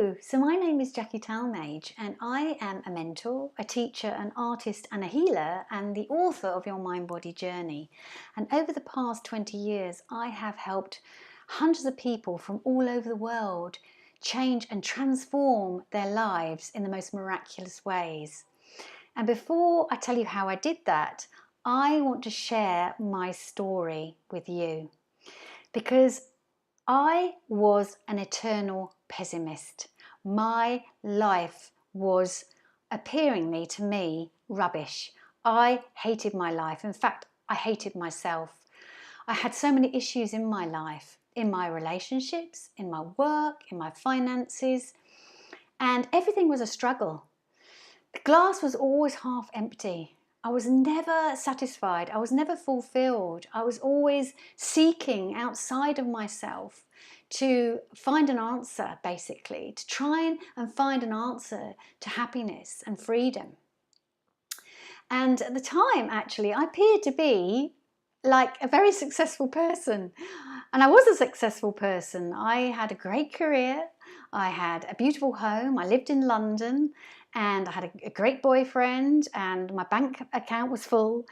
Hello, so my name is Jackie Talmage and I am a mentor, a teacher, an artist and a healer and the author of Your Mind Body Journey. And over the past 20 years I have helped hundreds of people from all over the world change and transform their lives in the most miraculous ways. And before I tell you how I did that, I want to share my story with you because I was an eternal pessimist. My life was appearing to me rubbish. I hated my life. In fact, I hated myself. I had so many issues in my life, in my relationships, in my work, in my finances, and everything was a struggle. The glass was always half empty. I was never satisfied. I was never fulfilled. I was always seeking outside of myself to find an answer, basically, to try and find an answer to happiness and freedom. And at the time, actually, I appeared to be like a very successful person. And I was a successful person. I had a great career. I had a beautiful home. I lived in London and I had a great boyfriend and my bank account was full.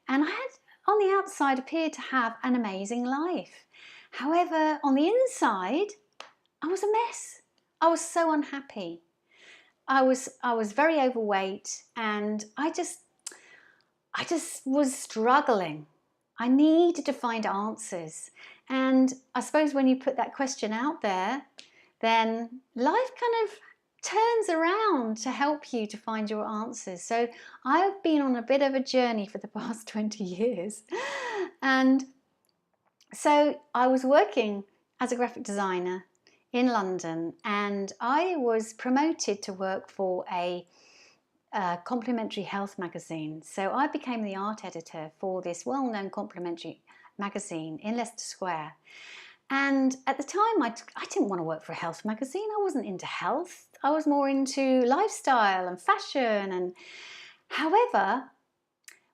And I had, on the outside, appeared to have an amazing life. However, on the inside, I was a mess. I was so unhappy. I was very overweight and I just was struggling. I needed to find answers. And I suppose when you put that question out there, then life kind of turns around to help you to find your answers. So I've been on a bit of a journey for the past 20 years. And so I was working as a graphic designer in London and I was promoted to work for a complimentary health magazine. So I became the art editor for this well-known complimentary magazine in Leicester Square. And at the time, I didn't want to work for a health magazine. I wasn't into health. I was more into lifestyle and fashion. And however,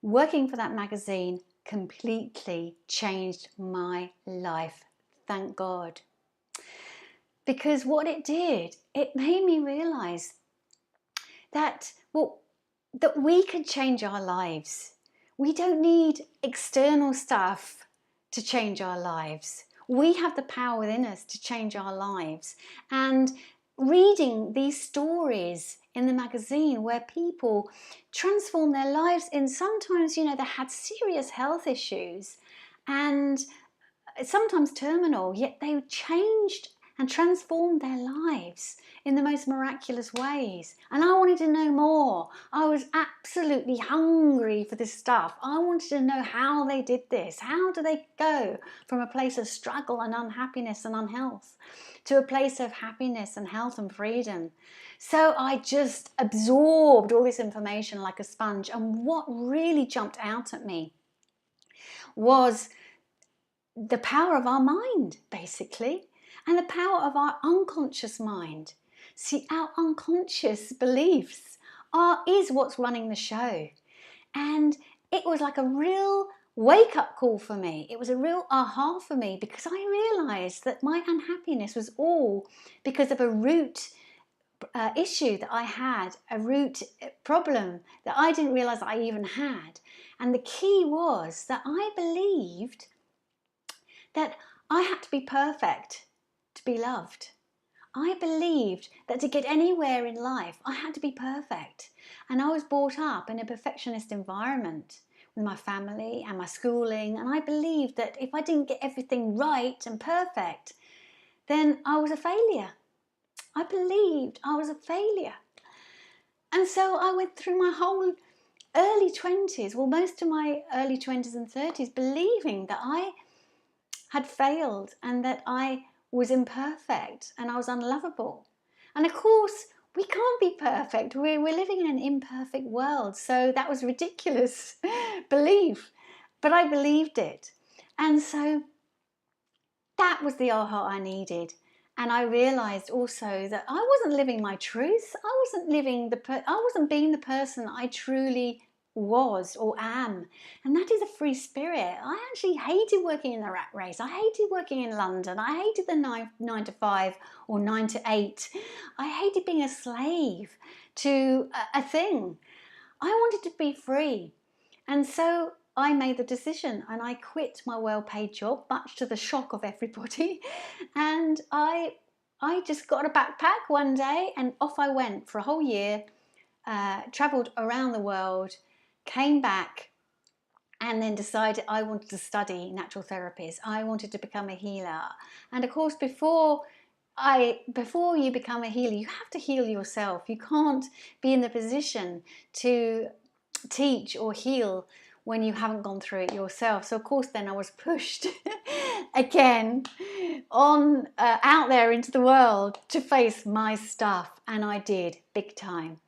working for that magazine completely changed my life. Thank God. Because what it did, it made me realize that, well, that we can change our lives. We don't need external stuff to change our lives. We have the power within us to change our lives. And reading these stories in the magazine where people transform their lives in sometimes, they had serious health issues and sometimes terminal, yet they changed and transformed their lives in the most miraculous ways. And I wanted to know more. I was absolutely hungry for this stuff. I wanted to know how they did this. How do they go from a place of struggle and unhappiness and unhealth to a place of happiness and health and freedom? So I just absorbed all this information like a sponge. And what really jumped out at me was the power of our mind, basically, and the power of our unconscious mind. See, our unconscious beliefs is what's running the show. And it was like a real wake-up call for me. It was a real aha for me because I realised that my unhappiness was all because of a root issue that I had, a root problem that I didn't realise I even had. And the key was that I believed that I had to be perfect to be loved. I believed that to get anywhere in life, I had to be perfect. And I was brought up in a perfectionist environment with my family and my schooling. And I believed that if I didn't get everything right and perfect, then I was a failure. I believed I was a failure. And so I went through my whole early 20s, well, most of my early 20s and 30s, believing that I had failed and that I was imperfect and I was unlovable. And of course, we can't be perfect. We're living in an imperfect world. So that was ridiculous belief, but I believed it. And so that was the aha I needed. And I realized also that I wasn't living my truth. I wasn't being the person I truly was or am. And that is a free spirit. I actually hated working in the rat race. I hated working in London. I hated the 9 to 5 or 9 to 8. I hated being a slave to a thing. I wanted to be free. And so I made the decision and I quit my well-paid job, much to the shock of everybody. And I just got a backpack one day and off I went for a whole year, travelled around the world, came back, and then decided I wanted to study natural therapies. I wanted to become a healer. And of course, before you become a healer, you have to heal yourself. You can't be in the position to teach or heal when you haven't gone through it yourself. So of course then I was pushed again on out there into the world to face my stuff, and I did, big time.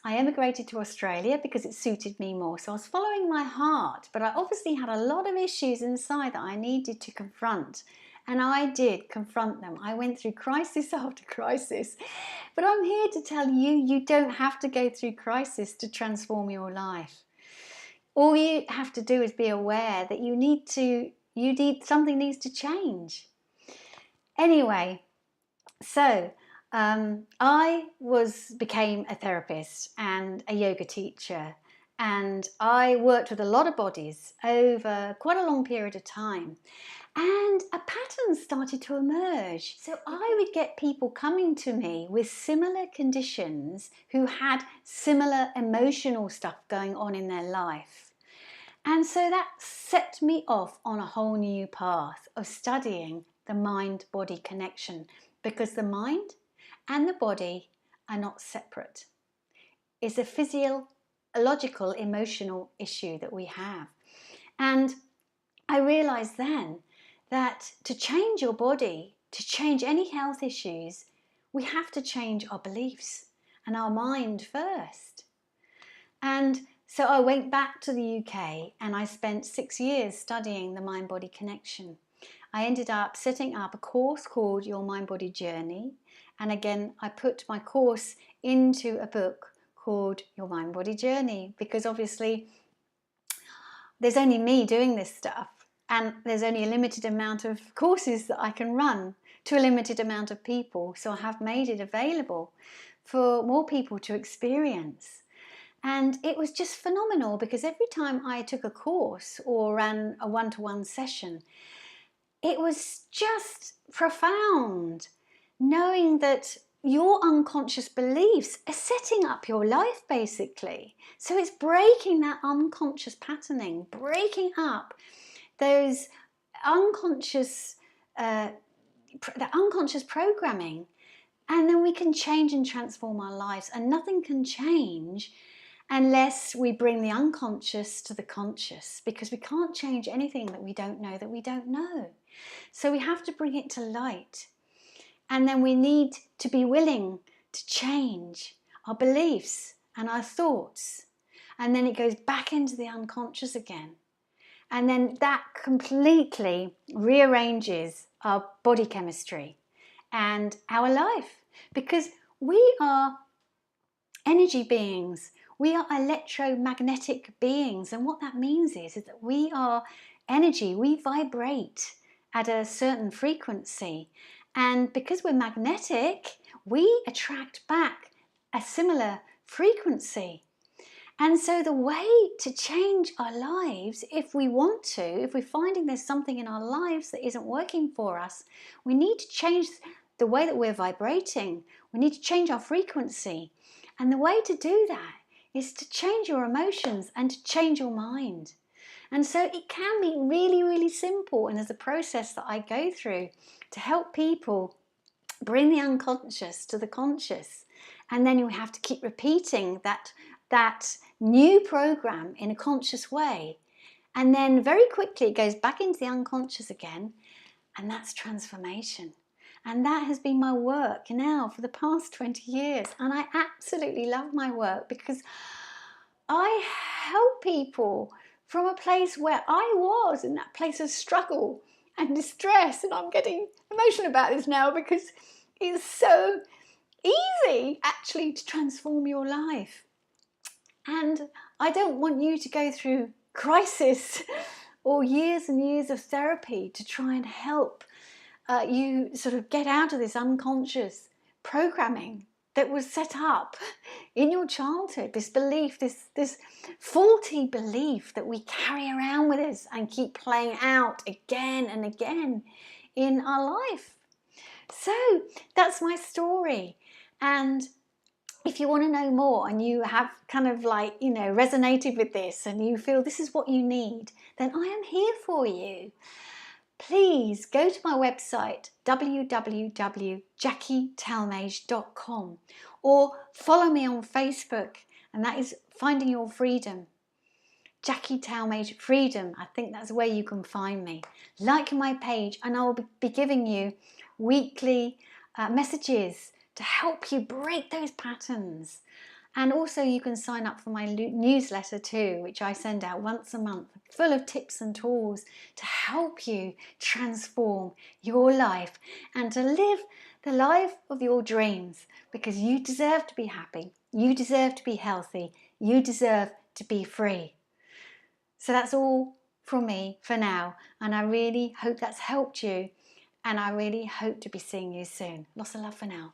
I emigrated to Australia because it suited me more. So I was following my heart, but I obviously had a lot of issues inside that I needed to confront. And I did confront them. I went through crisis after crisis. But I'm here to tell you, you don't have to go through crisis to transform your life. All you have to do is be aware that something needs to change. Anyway, so I became a therapist and a yoga teacher, and I worked with a lot of bodies over quite a long period of time, and a pattern started to emerge. So I would get people coming to me with similar conditions who had similar emotional stuff going on in their life. And so that set me off on a whole new path of studying the mind-body connection, because the mind and the body are not separate. It's a physiological, emotional issue that we have. And I realized then that to change your body, to change any health issues, we have to change our beliefs and our mind first. And so I went back to the UK and I spent 6 years studying the mind-body connection. I ended up setting up a course called Your Mind-Body Journey. And again, I put my course into a book called Your Mind-Body Journey, because obviously there's only me doing this stuff, and there's only a limited amount of courses that I can run to a limited amount of people. So I have made it available for more people to experience. And it was just phenomenal, because every time I took a course or ran a one-to-one session, it was just profound, knowing that your unconscious beliefs are setting up your life, basically. So it's breaking that unconscious patterning, breaking up those unconscious, the unconscious programming, and then we can change and transform our lives. And nothing can change unless we bring the unconscious to the conscious, because we can't change anything that we don't know. So we have to bring it to light. And then we need to be willing to change our beliefs and our thoughts. And then it goes back into the unconscious again. And then that completely rearranges our body chemistry and our life. Because we are energy beings. We are electromagnetic beings. And what that means is that we are energy. We vibrate at a certain frequency. And because we're magnetic, we attract back a similar frequency. And so the way to change our lives, if we want to, if we're finding there's something in our lives that isn't working for us, we need to change the way that we're vibrating. We need to change our frequency. And the way to do that is to change your emotions and to change your mind. And so it can be really, really simple. And there's a process that I go through to help people bring the unconscious to the conscious. And then you have to keep repeating that new program in a conscious way. And then very quickly it goes back into the unconscious again. And that's transformation. And that has been my work now for the past 20 years. And I absolutely love my work, because I help people from a place where I was, in that place of struggle and distress. And I'm getting emotional about this now, because it's so easy actually to transform your life. And I don't want you to go through crisis or years and years of therapy to try and help you sort of get out of this unconscious programming that was set up in your childhood, this belief, this faulty belief that we carry around with us and keep playing out again and again in our life. So that's my story. And if you want to know more and you have kind of like, resonated with this and you feel this is what you need, then I am here for you. Please go to my website www.jackietalmage.com or follow me on Facebook, and that is Finding Your Freedom. Jackie Talmage Freedom, I think that's where you can find me. Like my page and I will be giving you weekly messages to help you break those patterns. And also you can sign up for my newsletter too, which I send out once a month, full of tips and tools to help you transform your life and to live the life of your dreams, because you deserve to be happy, you deserve to be healthy, you deserve to be free. So that's all from me for now, and I really hope that's helped you, and I really hope to be seeing you soon. Lots of love for now.